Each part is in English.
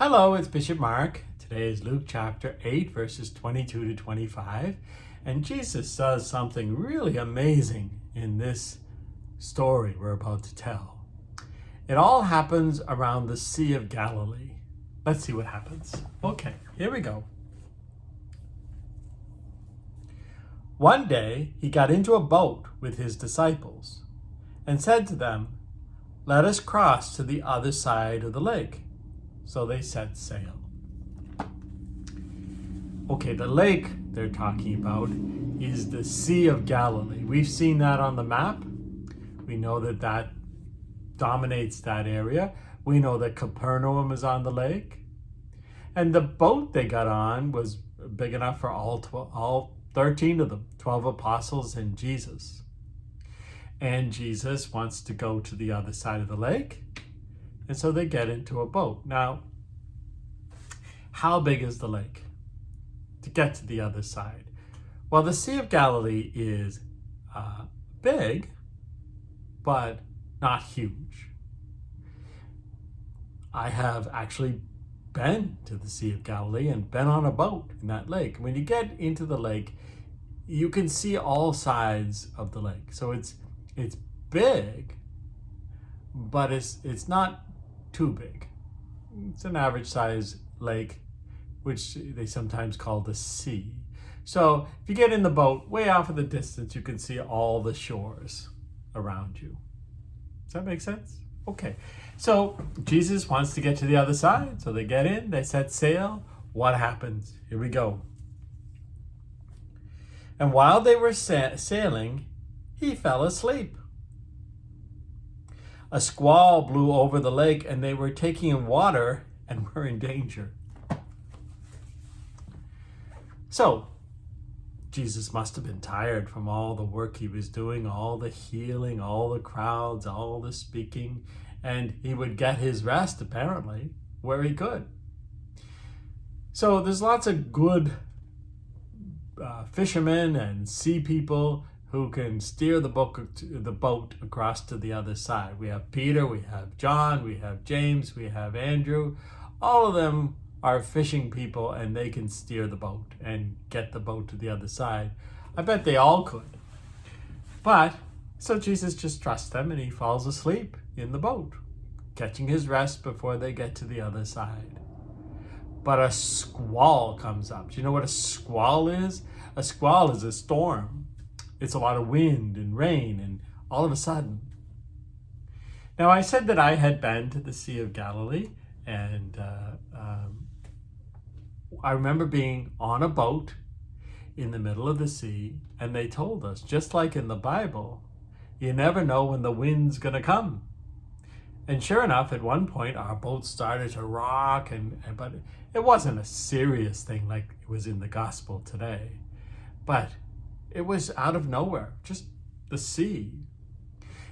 Hello, it's Bishop Mark. Today is Luke chapter 8, verses 22 to 25. And Jesus does something really amazing in this story we're about to tell. It all happens around the Sea of Galilee. Let's see what happens. Okay, here we go. One day he got into a boat with his disciples and said to them, "Let us cross to the other side of the lake." So they set sail. Okay, the lake they're talking about is the Sea of Galilee. We've seen that on the map. We know that that dominates that area. We know that Capernaum is on the lake. And the boat they got on was big enough for all 13 of them, 12 apostles and Jesus. And Jesus wants to go to the other side of the lake. And so they get into a boat. Now, how big is the lake to get to the other side? Well, the Sea of Galilee is big, but not huge. I have actually been to the Sea of Galilee and been on a boat in that lake. When you get into the lake, you can see all sides of the lake. So it's big, but it's not too big. It's an average size lake, which they sometimes call the sea. So if you get in the boat, way off in the distance, you can see all the shores around you. Does that make sense? Okay. So Jesus wants to get to the other side. So they get in, they set sail. What happens? Here we go. And while they were sailing, he fell asleep. A squall blew over the lake and they were taking in water and were in danger. So, Jesus must have been tired from all the work he was doing, all the healing, all the crowds, all the speaking, and he would get his rest, apparently, where he could. So there's lots of good fishermen and sea people who can steer the boat across to the other side. We have Peter, we have John, we have James, we have Andrew. All of them are fishing people and they can steer the boat and get the boat to the other side. I bet they all could. But, so Jesus just trusts them and he falls asleep in the boat, catching his rest before they get to the other side. But a squall comes up. Do you know what a squall is? A squall is a storm. It's a lot of wind and rain, and all of a sudden. Now, I said that I had been to the Sea of Galilee, and I remember being on a boat in the middle of the sea, and they told us, just like in the Bible, you never know when the wind's going to come. And sure enough, at one point, our boat started to rock, but it wasn't a serious thing like it was in the gospel today. But it was out of nowhere, just the sea.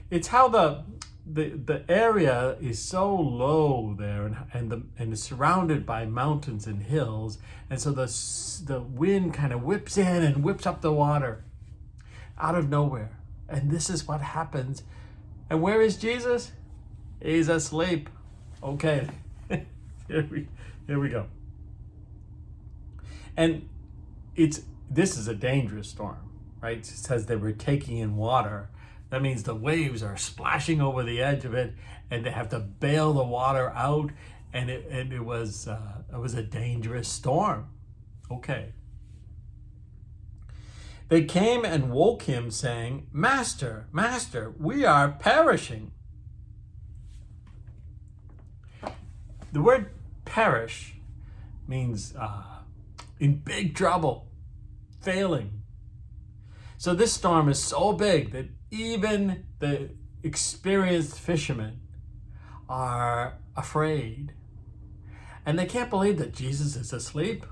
It's how the area is so low there and it's surrounded by mountains and hills. And so the wind kind of whips in and whips up the water out of nowhere. And this is what happens. And where is Jesus? He's asleep. Okay, here we go. And this is a dangerous storm, right? It says they were taking in water. That means the waves are splashing over the edge of it, and they have to bail the water out. And it was a dangerous storm. Okay. They came and woke him, saying, "Master, Master, we are perishing." The word perish means in big trouble, failing. So this storm is so big that even the experienced fishermen are afraid. And they can't believe that Jesus is asleep.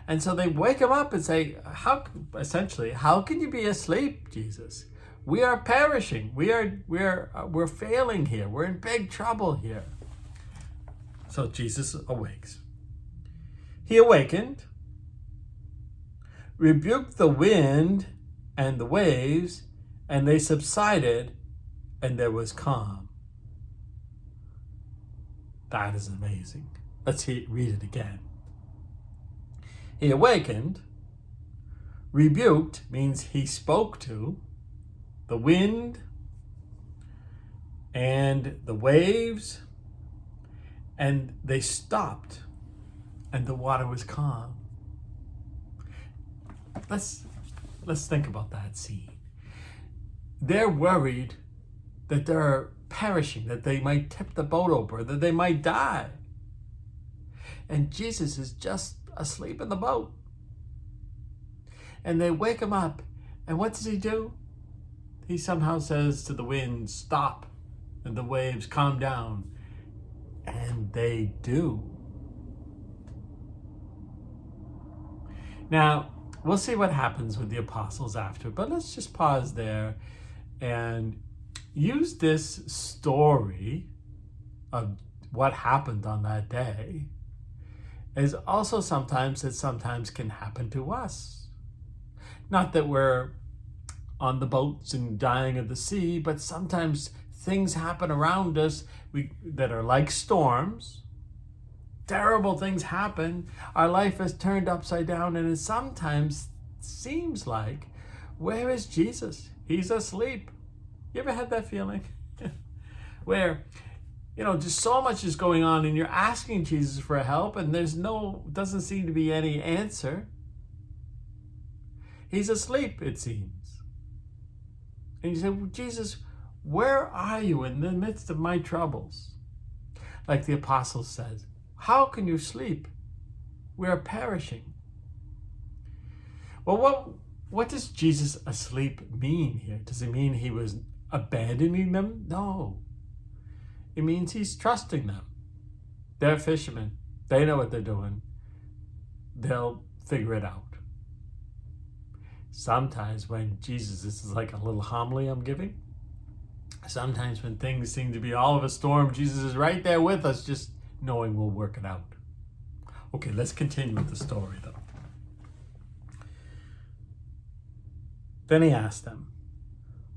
And so they wake him up and say, how can you be asleep, Jesus? We are perishing. We're failing here. We're in big trouble here. So Jesus awakes. He awakened, rebuked the wind and the waves, and they subsided, and there was calm. That is amazing. Let's read it again. He awakened. Rebuked means he spoke to the wind and the waves, and they stopped, and the water was calm. Let's think about that scene. They're worried that they're perishing, that they might tip the boat over, that they might die. And Jesus is just asleep in the boat. And they wake him up, and what does he do? He somehow says to the wind, stop, and the waves calm down. And they do. Now, we'll see what happens with the apostles after, but let's just pause there and use this story of what happened on that day as also sometimes can happen to us. Not that we're on the boats and dying of the sea, but sometimes things happen around us that are like storms. Terrible things happen. Our life is turned upside down, and it sometimes seems like, where is Jesus? He's asleep. You ever had that feeling? Where, just so much is going on, and you're asking Jesus for help, and doesn't seem to be any answer. He's asleep, it seems. And you say, well, Jesus, where are you in the midst of my troubles? Like the apostle says, how can you sleep? We are perishing. Well, what does Jesus asleep mean here? Does it mean he was abandoning them? No. It means he's trusting them. They're fishermen. They know what they're doing. They'll figure it out. Sometimes when Jesus, this is like a little homily I'm giving. Sometimes when things seem to be all of a storm, Jesus is right there with us, just knowing we'll work it out. Okay, let's continue with the story though. Then he asked them,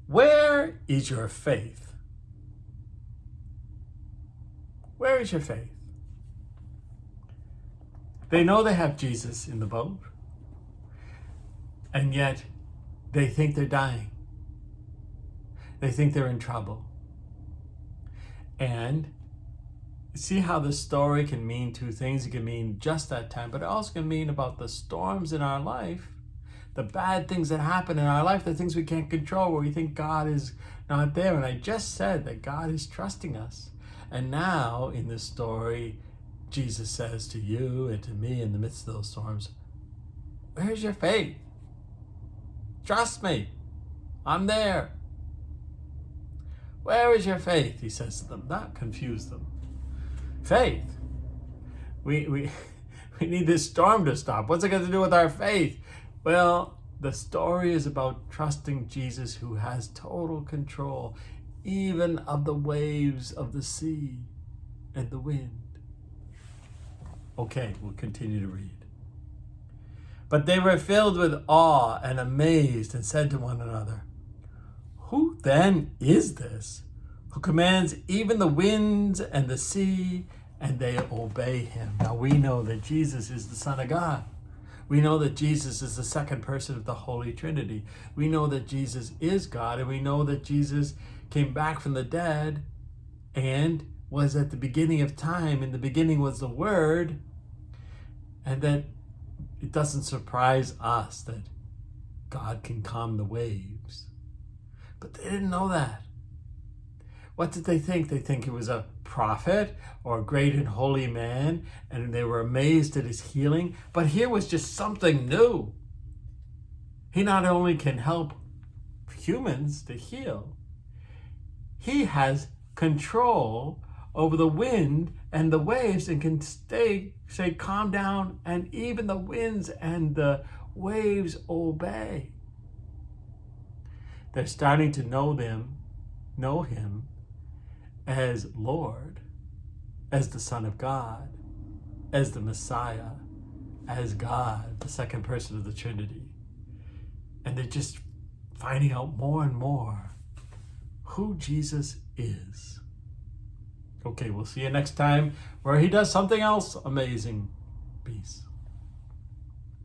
where is your faith? Where is your faith? They know they have Jesus in the boat, and yet they think they're dying. They think they're in trouble. And see how the story can mean two things. It can mean just that time, but it also can mean about the storms in our life, the bad things that happen in our life, the things we can't control, where we think God is not there. And I just said that God is trusting us. And now in this story, Jesus says to you and to me in the midst of those storms, where's your faith? Trust me. I'm there. Where is your faith? He says to them, not confuse them. Faith. We need this storm to stop. What's it got to do with our faith? Well, the story is about trusting Jesus, who has total control, even of the waves of the sea and the wind. Okay, we'll continue to read. But they were filled with awe and amazed and said to one another, who then is this who commands even the winds and the sea, and they obey him? Now we know that Jesus is the Son of God. We know that Jesus is the second person of the Holy Trinity. We know that Jesus is God, and we know that Jesus came back from the dead and was at the beginning of time. In the beginning was the Word, and that it doesn't surprise us that God can calm the waves. But they didn't know that. What did they think? They think he was a prophet or a great and holy man, and they were amazed at his healing. But here was just something new. He not only can help humans to heal, he has control over the wind and the waves and can say, calm down, and even the winds and the waves obey. They're starting to know him as Lord, as the Son of God, as the Messiah, as God, the second person of the Trinity. And they're just finding out more and more who Jesus is. Okay, we'll see you next time where he does something else amazing. Peace.